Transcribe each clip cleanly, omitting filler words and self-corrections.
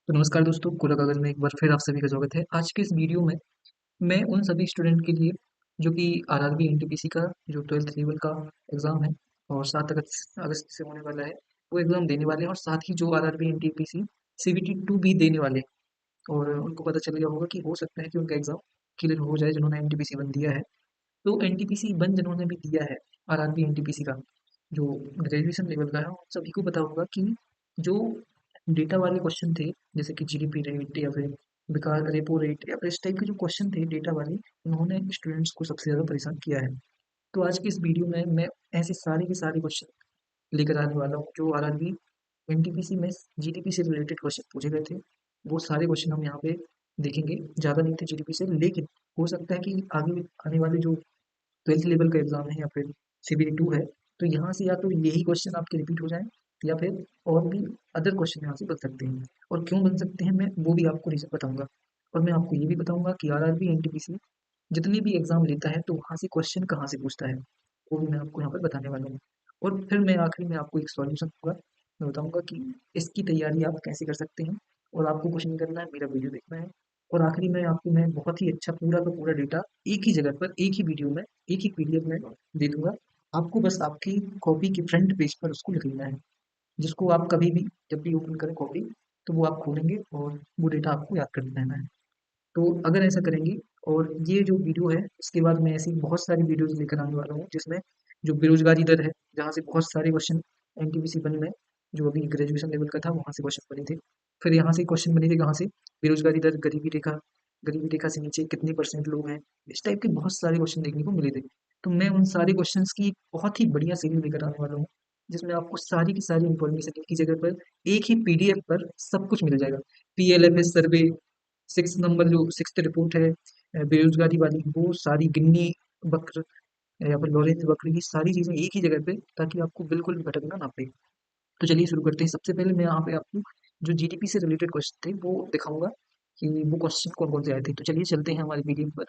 तो नमस्कार दोस्तों, कूड़ा कागज़ में एक बार फिर आप सभी का स्वागत है। आज के इस वीडियो में मैं उन सभी स्टूडेंट के लिए जो कि आरआरबी एनटीपीसी का जो 12th लेवल का एग्ज़ाम है और 7 अगस्त अगस्त से होने वाला है, वो एग्ज़ाम देने वाले हैं और साथ ही जो आरआरबी एनटीपीसी सीबीटी 2 भी देने वाले हैं और उनको पता चल गया होगा कि हो सकता है कि उनका एग्ज़ाम क्लियर हो जाए जिन्होंने एनटीपीसी 1 दिया है। तो एनटीपीसी 1 जिन्होंने भी दिया है आरआरबी एनटीपीसी का, जो ग्रेजुएशन लेवल का है, उन सभी को पता होगा कि जो डेटा वाले क्वेश्चन थे, जैसे कि जीडीपी रेट या फिर विकास रेपो रेट या फिर इस टाइप के जो क्वेश्चन थे डेटा वाले, उन्होंने स्टूडेंट्स को सबसे ज़्यादा परेशान किया है। तो आज की इस वीडियो में मैं ऐसे सारे के सारे क्वेश्चन लेकर आने वाला हूँ जो आरआरबी एनटीपीसी में जीडीपी से रिलेटेड क्वेश्चन पूछे गए थे। वो सारे क्वेश्चन हम यहाँ पे देखेंगे। ज़्यादा नहीं थे जीडीपी से, लेकिन हो सकता है कि आगे आने वाले जो 12th लेवल का एग्जाम है या फिर सीबीटी 2 है, तो यहाँ से या तो यही क्वेश्चन आपके रिपीट हो जाएं या फिर और भी अदर क्वेश्चन यहाँ से बन सकते हैं। और क्यों बन सकते हैं मैं वो भी आपको रीजन बताऊंगा। और मैं आपको ये भी बताऊंगा कि आरआरबी एनटीपीसी जितनी भी एग्जाम लेता है तो वहाँ से क्वेश्चन कहाँ से पूछता है, वो भी मैं आपको यहाँ पर बताने वाला हूँ। और फिर मैं आखिरी में आपको एक सॉल्यूशन दूंगा। मैं बताऊंगा कि इसकी तैयारी आप कैसे कर सकते हैं और आपको कुछ नहीं करना है, मेरा वीडियो देखना है। और आखिरी में आपको मैं बहुत ही अच्छा पूरा का पूरा डेटा एक ही जगह पर एक ही वीडियो में एक ही पीडीएफ में दे दूंगा। आपको बस आपकी कॉपी के फ्रंट पेज पर उसको लिख लेना है, जिसको आप कभी भी जब भी ओपन करें कॉपी, तो वो आप खोलेंगे और वो डेटा आपको याद करते रहना है। तो अगर ऐसा करेंगे और ये जो वीडियो है इसके बाद मैं ऐसी बहुत सारी वीडियोस लेकर आने वाला हूँ जिसमें जो बेरोजगारी दर है, जहाँ से बहुत सारे क्वेश्चन एनटीपीसी वन में जो अभी ग्रेजुएशन लेवल का था वहाँ से क्वेश्चन बने थे। फिर यहाँ से क्वेश्चन बने थे कहाँ से, बेरोजगारी दर, गरीबी रेखा से नीचे कितने परसेंट लोग हैं, इस टाइप के बहुत सारे क्वेश्चन देखने को मिले थे। तो मैं उन सारे क्वेश्चंस की बहुत ही बढ़िया सीरीज लेकर आने वाला हूँ, जिसमें आपको सारी की सारी इन्फॉर्मेशन एक ही जगह पर एक ही पीडीएफ पर सब कुछ मिल जाएगा। पीएलएफएस सर्वे, 6 नंबर जो 6th रिपोर्ट है बेरोजगारी वाली, वो सारी गिन्नी वक्र या फिर लॉरेंज वक्र, ये सारी चीज़ें एक ही जगह पे, ताकि आपको बिल्कुल भी भटकना ना पड़े। तो चलिए शुरू करते हैं। सबसे पहले मैं यहाँ पे आपको जो जीडीपी से रिलेटेड क्वेश्चन थे वो दिखाऊंगा कि वो क्वेश्चन कौन कौन से आए थे। तो चलिए चलते हैं हमारे पीडीएफ पर।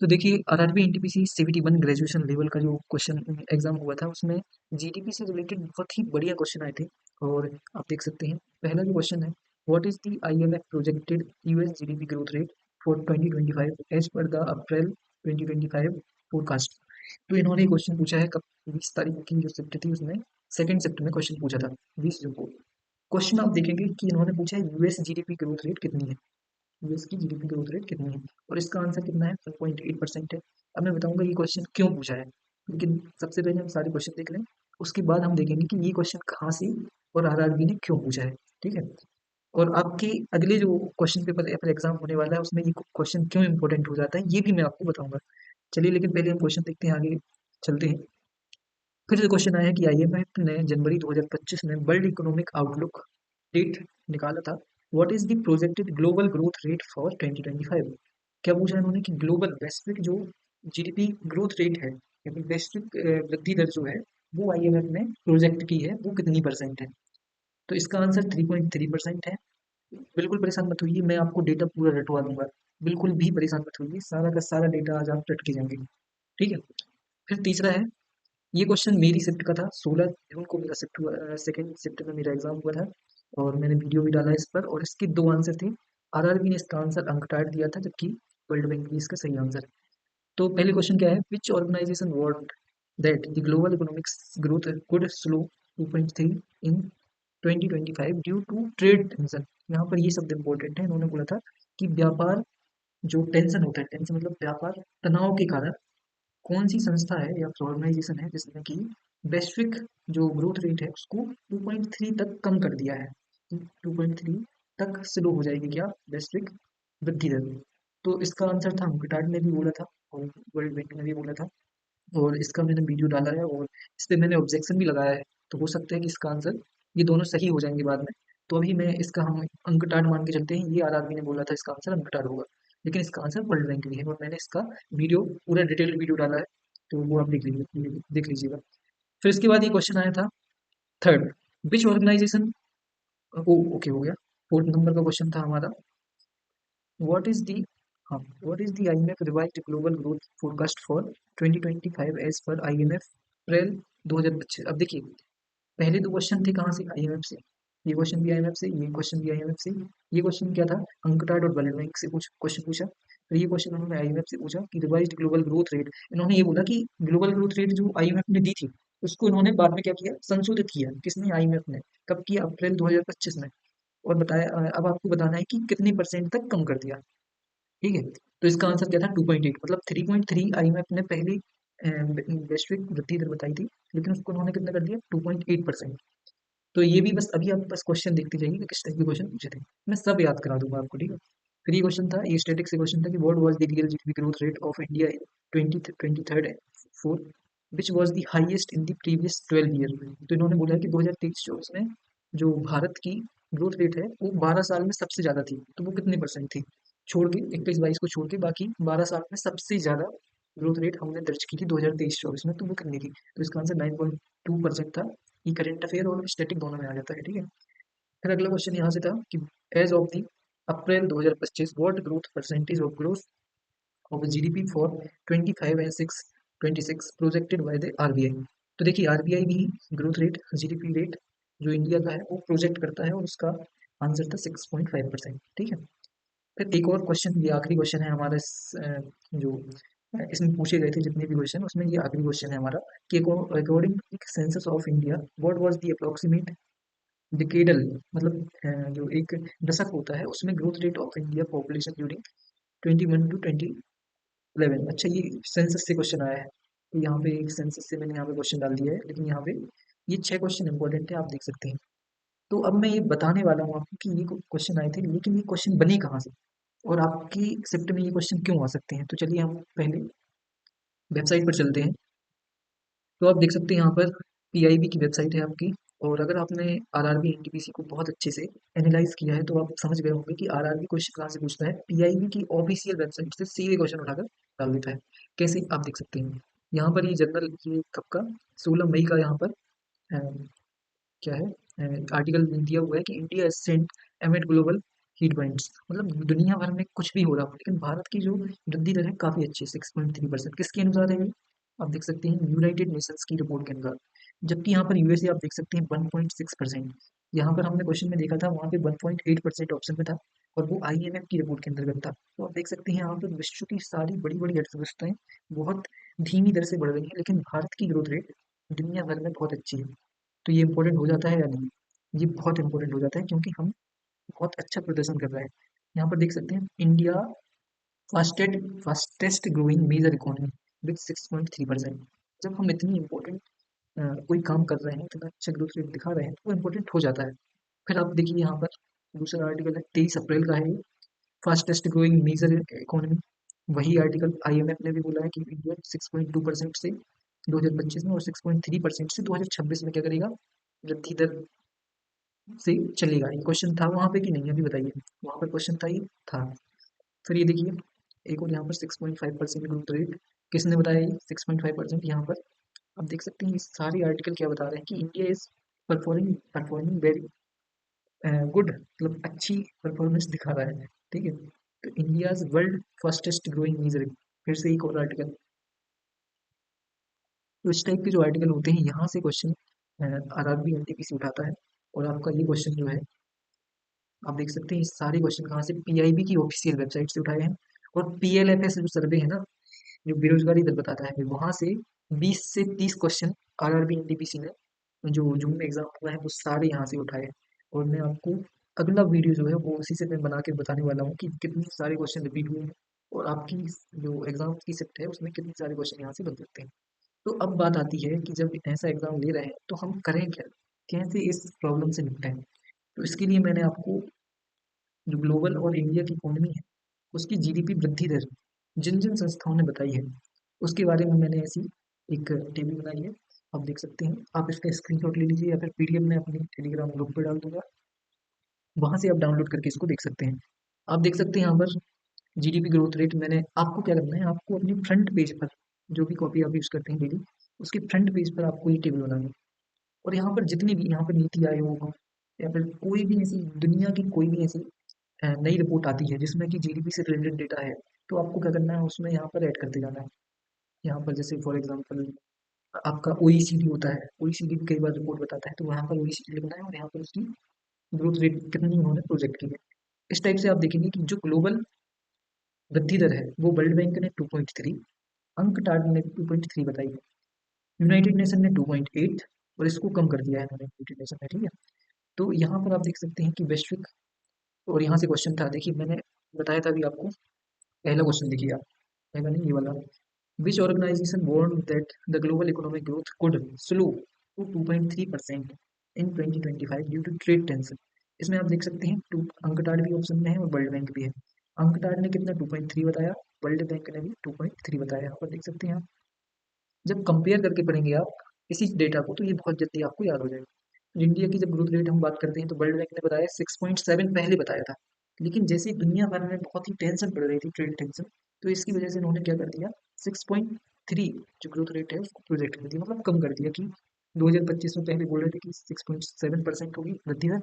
तो देखिए RRB NTPC CBT 1 graduation level का जो क्वेश्चन एग्जाम हुआ था उसमें जीडीपी से रिलेटेड बहुत ही बढ़िया क्वेश्चन आए थे। और आप देख सकते हैं पहला जो क्वेश्चन है, what is the IMF projected US GDP growth rate for 2025 as per the April 2025 forecast. तो इन्होंने क्वेश्चन पूछा है कब, 20 तारीख की जो शिफ्ट थी उसमें सेकंड शिफ्ट में क्वेश्चन पूछा था, 20 जून को। क्वेश्चन आप देखेंगे कि इन्होंने पूछा है यूएस जीडीपी ग्रोथ रेट कितनी है, यूएस की जीडीपी ग्रोथ रेट कितनी है, और इसका आंसर कितना है, 1.8% है। अब मैं बताऊंगा ये क्वेश्चन क्यों पूछा है, लेकिन सबसे पहले हम सारे क्वेश्चन देख लें। उसके बाद हम देखेंगे कि ये क्वेश्चन कहाँ से और आरआरबी ने क्यों पूछा है। ठीक है। और आपके अगले जो क्वेश्चन पेपर या फिर एग्जाम होने वाला है उसमें ये क्वेश्चन क्यों इंपॉर्टेंट हो जाता है ये भी मैं आपको बताऊंगा। चलिए लेकिन पहले हम क्वेश्चन देखते हैं, आगे चलते हैं। फिर जो क्वेश्चन आया है कि आईएमएफ ने जनवरी 2025 में वर्ल्ड इकोनॉमिक आउटलुक डेट निकाला था। What is the projected global growth rate for 2025। क्या पूछा है इन्होंने कि ग्लोबल वैश्विक जो जीडीपी ग्रोथ रेट है या फिर वैश्विक वृद्धि दर जो है वो आईएमएफ ने प्रोजेक्ट की है वो कितनी परसेंट है। तो इसका आंसर 3.3% है। बिल्कुल परेशान मत होइए, मैं आपको डेटा पूरा रटवा दूंगा। बिल्कुल भी परेशान मत होइए, सारा का सारा डेटा आज आप रट के जाएंगे। ठीक है। फिर तीसरा है, ये क्वेश्चन मेरी शिफ्ट का था, 16 जून को मेरा शिफ्ट हुआ, सेकंड शिफ्ट में मेरा एग्जाम हुआ था और मैंने वीडियो भी डाला इस पर, और इसके दो आंसर थे। आरआरबी ने इसका आंसर अंकटाइट दिया था, जबकि वर्ल्ड बैंक भी इसका सही आंसर है। तो पहले क्वेश्चन क्या है, which organisation warned that the global economics growth could slow 2.3 in 2025 due to trade tension. यहाँ पर ये शब्द इंपॉर्टेंट है, इन्होंने बोला था कि व्यापार जो टेंशन होता है, टेंशन मतलब व्यापार तनाव के कारण कौन सी संस्था है या फिर ऑर्गेनाइजेशन है जिसने कि वैश्विक जो ग्रोथ रेट है उसको 2.3 तक कम कर दिया है। 2.3 तक स्लो हो जाएगी क्या वैश्विक वृद्धि दर। तो इसका आंसर था, मुकटाड ने भी बोला था और वर्ल्ड बैंक ने भी बोला था, और इसका मैंने वीडियो डाला है और इस पे मैंने ऑब्जेक्शन भी लगाया है। तो हो सकता है कि इसका आंसर ये दोनों सही हो जाएंगे बाद में। तो अभी मैं इसका हम अंकटाड मान के चलते हैं, ये आरआरबी ने बोला था इसका आंसर अंकटाड होगा, लेकिन इसका आंसर वर्ल्ड बैंक भी है और मैंने इसका वीडियो पूरा डिटेल्ड वीडियो डाला है, तो वो आप देख लीजिएगा। फिर इसके बाद ये क्वेश्चन आया था थर्ड, विच ऑर्गेनाइजेशन, ओ ओके हो गया। फोर्थ नंबर का क्वेश्चन था हमारा, व्हाट इज दी, हाँ, what is the IMF revised global growth forecast for 2025 as per IMF April 2025। अब देखिए पहले दो क्वेश्चन थे कहाँ से, आईएमएफ से, ये क्वेश्चन भी आईएमएफ से, ये क्वेश्चन भी आईएमएफ से। ये क्वेश्चन क्या था, अंकटाड और वर्ल्ड बैंक से कुछ क्वेश्चन पूछा। फिर ये क्वेश्चन उन्होंने आईएमएफ से पूछा कि रिवाइज्ड ग्लोबल ग्रोथ रेट, इन्होंने ये बोला कि ग्लोबल ग्रोथ रेट जो आईएमएफ ने दी थी उसको इन्होंने बाद में क्या किया, संशोधित किया। किसने, आईएमएफ ने। कब किया, अप्रैल 2025 में। और बताया अब आपको बताना है कि कितने परसेंट तक कम कर दिया। ठीक है, तो इसका आंसर क्या था, 2.8, मतलब 3.3 आईएमएफ ने पहले वैश्विक वृद्धि दर बताई थी, लेकिन उसको उन्होंने कितना कर दिया, 2.8%। तो ये भी बस अभी आप बस क्वेश्चन देखते जाइए कि किस टाइप के क्वेश्चन पूछे थे, मैं सब याद करा दूंगा आपको, ठीक है। फिर ये क्वेश्चन था, ये स्टैटिक से क्वेश्चन था कि what was the real GDP growth rate of India in 2023 4 which was the highest in the previous 12 year. तो इन्होंने बोला है कि 2023-24 में जो भारत की ग्रोथ रेट है वो 12 साल में सबसे ज्यादा थी। तो वो कितने परसेंट थी, छोड़ के 21-22 को छोड़ के बाकी 12 साल में सबसे ज्यादा ग्रोथ रेट हमने दर्ज की थी 2023-24 में, तो वो कितनी थी। तो इसका आंसर 9.2% था। ये करंट अफेयर और स्टैटिक दोनों में आ जाता है, ठीक है। फिर अगला क्वेश्चन यहाँ से था कि as of the April 2025 what growth percentage of growth of GDP for 25 and 6 26 projected by the RBI. तो देखिए आरबीआई भी ग्रोथ रेट, जीडीपी रेट जो इंडिया का है वो प्रोजेक्ट करता है, और उसका आंसर था 6.5%, ठीक है। फिर एक और क्वेश्चन, ये आखिरी क्वेश्चन है हमारा जो इसमें पूछे गए थे जितने भी क्वेश्चन, उसमें ये आखिरी क्वेश्चन है हमारा कि according to census of India what was the approximate decadal, मतलब जो एक दशक होता है उसमें growth rate of India population during 21 to 2011। अच्छा, ये सेंसस से क्वेश्चन आया है, तो यहाँ पे एक सेंसस से मैंने यहाँ पे क्वेश्चन डाल दिया है, लेकिन यहाँ पे ये 6 क्वेश्चन इंपॉर्टेंट है, आप देख सकते हैं। तो अब मैं ये बताने वाला हूँ आपको कि ये क्वेश्चन आए थे, लेकिन ये क्वेश्चन बने कहाँ से, और आपकी शिफ्ट में ये क्वेश्चन क्यों आ सकते हैं। तो चलिए हम पहले वेबसाइट पर चलते हैं। तो आप देख सकते हैं यहाँ पर पीआईबी की वेबसाइट है आपकी, और अगर आपने आरआरबी एनटीपीसी को बहुत अच्छे से एनालाइज किया है तो आप समझ गए होंगे कि आरआरबी क्वेश्चन कहाँ से पूछता है, पीआईबी की ऑफिशियल वेबसाइट से सीधे क्वेश्चन उठाकर डाल देता है। कैसे, आप देख सकते हैं यहाँ पर ये जनरल, ये कब का, 16 मई का यहाँ पर क्या है आर्टिकल दिया हुआ है कि India is sent amid global heat points, मतलब दुनिया भर में कुछ भी हो रहा हो लेकिन भारत की जो वृद्धि दर है काफी अच्छी है, 6.3%। किसके अनुसार है ये, आप देख सकते हैं यूनाइटेड नेशंस की रिपोर्ट के अनुसार। जबकि यहाँ पर यूएसए आप देख सकते हैं 1.6%। यहाँ पर हमने क्वेश्चन में देखा था वहाँ पे 1.8% ऑप्शन में था, और वो आईएमएफ की रिपोर्ट के अंतर्गत था। तो आप देख सकते हैं यहाँ पर विश्व की सारी बड़ी बड़ी अर्थव्यवस्थाएं बहुत धीमी दर से बढ़ रही है, लेकिन भारत की ग्रोथ रेट दुनिया भर में बहुत अच्छी है। तो ये इम्पोर्टेंट हो जाता है या नहीं, ये बहुत इंपॉर्टेंट हो जाता है क्योंकि हम बहुत अच्छा प्रदर्शन कर रहे हैं। यहाँ पर देख सकते हैं India fastest growing major economy with 6.3%। जब हम इतनी इम्पोर्टेंट कोई काम कर रहे हैं, इतना अच्छा ग्रोथ रेट दिखा रहे हैं, तो वो इम्पोर्टेंट हो जाता है। फिर आप देखिए यहाँ पर दूसरा आर्टिकल है 23 अप्रैल का है, फास्टेस्ट ग्रोइंग मेजर इकोनॉमी। वही आर्टिकल आईएमएफ ने भी बोला है कि इंडिया 6.2% से 2025 में और 6.3% से 2026 में क्या करेगा, वृद्धि दर से चलेगा। ये क्वेश्चन था वहाँ पे कि नहीं, अभी बताइए। वहाँ पर क्वेश्चन था, ये था। फिर ये देखिए एक और यहाँ पर 6.5% ग्रोथ रेट, किसने बताया ये 6.5% यहाँ पर। आप देख सकते हैं ये सारे आर्टिकल क्या बता रहे हैं कि India is performing performing very good, मतलब अच्छी परफॉर्मेंस दिखा रहा है, ठीक है। तो India world fastest growing major, फिर से एक और आर्टिकल। तो इस टाइप के जो आर्टिकल होते हैं यहाँ से क्वेश्चन आरआरबी एनटीपीसी उठाता है। और आपका ये क्वेश्चन जो है आप देख सकते हैं, ये सारे क्वेश्चन कहाँ से, पीआईबी की ऑफिशियल वेबसाइट से उठाए हैं। और पीएलएफएस जो सर्वे है ना, जो बेरोजगारी दर बताता है, वहां से 20 से 30 क्वेश्चन आरआरबी एनटीपीसी ने जो जून में एग्जाम हुआ है वो सारे यहाँ से उठाए हैं। और मैं आपको अगला वीडियो जो है वो उसी से मैं बना के बताने वाला हूँ कि कितने सारे क्वेश्चन रिपीट हुए हैं, और आपकी जो एग्जाम की शिफ्ट है उसमें कितने सारे क्वेश्चन यहाँ से बन सकते हैं। तो अब बात आती है कि जब ऐसा एग्जाम ले रहे हैं तो हम करें क्या, कैसे इस प्रॉब्लम से निपटें। तो इसके लिए मैंने आपको जो ग्लोबल और इंडिया की इकोनॉमी है उसकी जीडीपी वृद्धि दर जिन जिन संस्थाओं ने बताई है उसके बारे में मैंने ऐसी एक टेबल बनाई है। आप देख सकते हैं, आप इसका स्क्रीनशॉट ले लीजिए या फिर पीडीएफ में अपनी टेलीग्राम ग्रुप पे डाल दूंगा, वहां से आप डाउनलोड करके इसको देख सकते हैं। आप देख सकते हैं यहाँ पर जीडीपी ग्रोथ रेट, मैंने आपको क्या करना है, आपको अपनी फ्रंट पेज पर जो भी कॉपी आप यूज करते हैं डेली, उसके फ्रंट पेज पर आपको ये टेबल बनाना है। और यहाँ पर जितनी भी यहाँ पर नीति आयोग या फिर कोई भी ऐसी दुनिया की कोई भी ऐसी नई रिपोर्ट आती है जिसमें कि जीडीपी से रिलेटेड डेटा है, तो आपको क्या करना है, उसमें यहाँ पर ऐड करते जाना है। यहाँ पर जैसे फॉर एग्जांपल आपका ओईसीडी होता है, ओईसीडी भी कई बार रिपोर्ट बताता है, तो वहाँ पर ओईसीडी लिखना है और यहाँ पर उसकी ग्रोथ रेट कितनी उन्होंने प्रोजेक्ट की है। इस टाइप से आप देखेंगे कि जो ग्लोबल वृद्धि दर है वो वर्ल्ड बैंक ने 2.3, अंकटाड ने 2.3 बताई है, यूनाइटेड नेशन ने 2.8 और इसको कम कर दिया है इन्होंने यूनाइटेड नेशन ने, ठीक है। तो यहाँ पर आप देख सकते हैं कि वैश्विक, और यहाँ से क्वेश्चन था, देखिए मैंने बताया था अभी आपको, पहला क्वेश्चन देखिए आप, पहला नहीं ये वाला, which organisation warned that the global economic growth could slow to 2.3% in 2025 due to trade tension. इसमें आप देख सकते हैं टू, अंकटाड भी ऑप्शन में है और वर्ल्ड बैंक भी है। अंकटाड ने कितना 2.3 बताया, वर्ल्ड बैंक ने भी 2.3 बताया, यहाँ पर देख सकते हैं आप। जब कंपेयर करके पढ़ेंगे आप इसी डेटा को तो ये बहुत जल्दी आपको याद हो जाएगा। इंडिया की जब ग्रोथ रेट हम बात करते हैं तो वर्ल्ड बैंक ने बताया 6.7 पहले बताया था, लेकिन जैसे ही दुनिया भर में बहुत ही टेंशन बढ़ रही थी, ट्रेड टेंशन, तो इसकी वजह से इन्होंने क्या कर दिया, 6.3 जो ग्रोथ रेट है उसको प्रोजेक्ट कर दिया, मतलब कम कर दिया कि 2025 में पहले बोल रहे थे कि 6.7% होगी वृद्धि दर,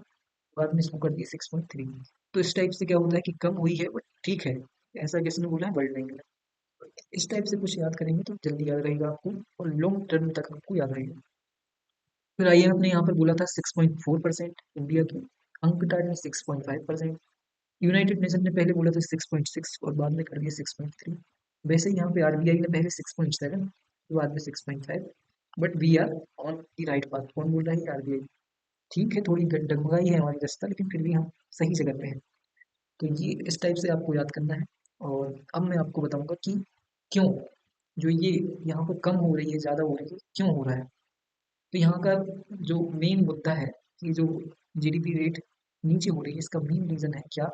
बाद में इसको कर दिया 6.3। तो इस टाइप से क्या होता है कि कम हुई है बट ठीक है, ऐसा किसने बोला है, वर्ल्ड बैंक ने। इस टाइप से कुछ याद करेंगे तो जल्दी याद रहेगा आपको और लॉन्ग टर्म तक आपको याद रहेगा। फिर आईएमएफ ने यहाँ पर बोला था 6.4% इंडिया की, अंकटाड ने 6.5%, यूनाइटेड नेशन ने पहले बोला था 6.6 और बाद में कर दिया 6.3। वैसे ही यहाँ पे आरबीआई ने पहले 6.7 बाद में 6.5, but we are on the right path. कौन बोल रहा है, आरबीआई। ठीक है, थोड़ी डगमगाई है हमारी रास्ता, लेकिन फिर भी हम सही जगह पे हैं। तो ये इस टाइप से आपको याद करना है। और अब मैं आपको बताऊंगा कि क्यों जो ये यहाँ पर कम हो रही है, ज़्यादा हो रही है, क्यों हो रहा है। तो यहाँ का जो मेन मुद्दा है कि जो जीडीपी रेट नीचे हो रही है, इसका मेन रीज़न है क्या,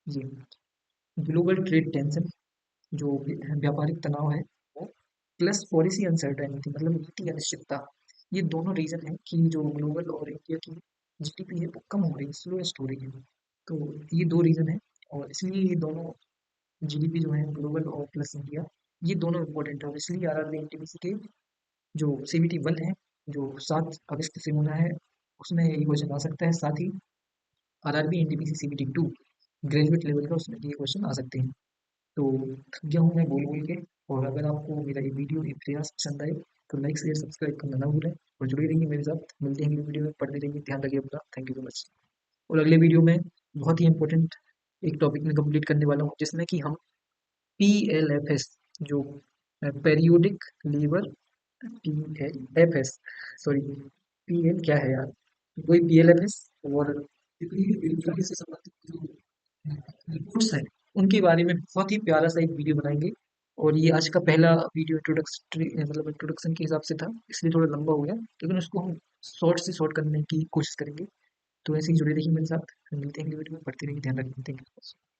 ये ग्लोबल ट्रेड टेंशन, जो व्यापारिक तनाव है वो, प्लस पॉलिसी अनसर्टेनिटी मतलब नीति अनिश्चितता। ये दोनों रीज़न है कि जो ग्लोबल और इंडिया की जीडीपी है वो कम हो रही है, स्लोएस्ट हो रही है। तो ये दो रीज़न है, और इसलिए ये दोनों जीडीपी जो है ग्लोबल और प्लस इंडिया, ये दोनों इम्पोर्टेंट है, और इसलिए आरआरबी एनटीपीसी के जो सीबीटी वन है जो 7 अगस्त से होना है, उसमें ये क्वेश्चन आ सकता है। साथ ही RRB NTPC CBT two graduate level का, उसमें ये क्वेश्चन आ सकते हैं। तो थक गया हूँ मैं बोल बोल के, और अगर आपको मेरा ये वीडियो ये प्रयास पसंद आए तो लाइक शेयर सब्सक्राइब करना ना भूलें, और जुड़े रहिए मेरे साथ। मिलते हैं अगली वीडियो में, पढ़ते रहिए, ध्यान रखिए अपना, थैंक यू सो मच। और अगले वीडियो में बहुत ही इंपॉर्टेंट एक टॉपिक में कंप्लीट करने वाला हूँ, जिसमें कि हम PLFS जो periodic lever, PLFS, sorry PL क्या है यार, वही PLFS और यूटिलिटी से संबंधित जो रिपोर्ट्स हैं उनके बारे में बहुत ही प्यारा सा एक वीडियो बनाएंगे। और ये आज का पहला वीडियो इंट्रोडक्टरी मतलब इंट्रोडक्शन के हिसाब से था, इसलिए थोड़ा लंबा हो गया, लेकिन उसको हम शॉर्ट से शॉर्ट करने की कोशिश करेंगे। तो ऐसे ही जुड़े रहिए मेरे साथ, मिलते हैं अगली वीडियो में, पढ़ते रहिए, ध्यान रखिए, थैंक यू।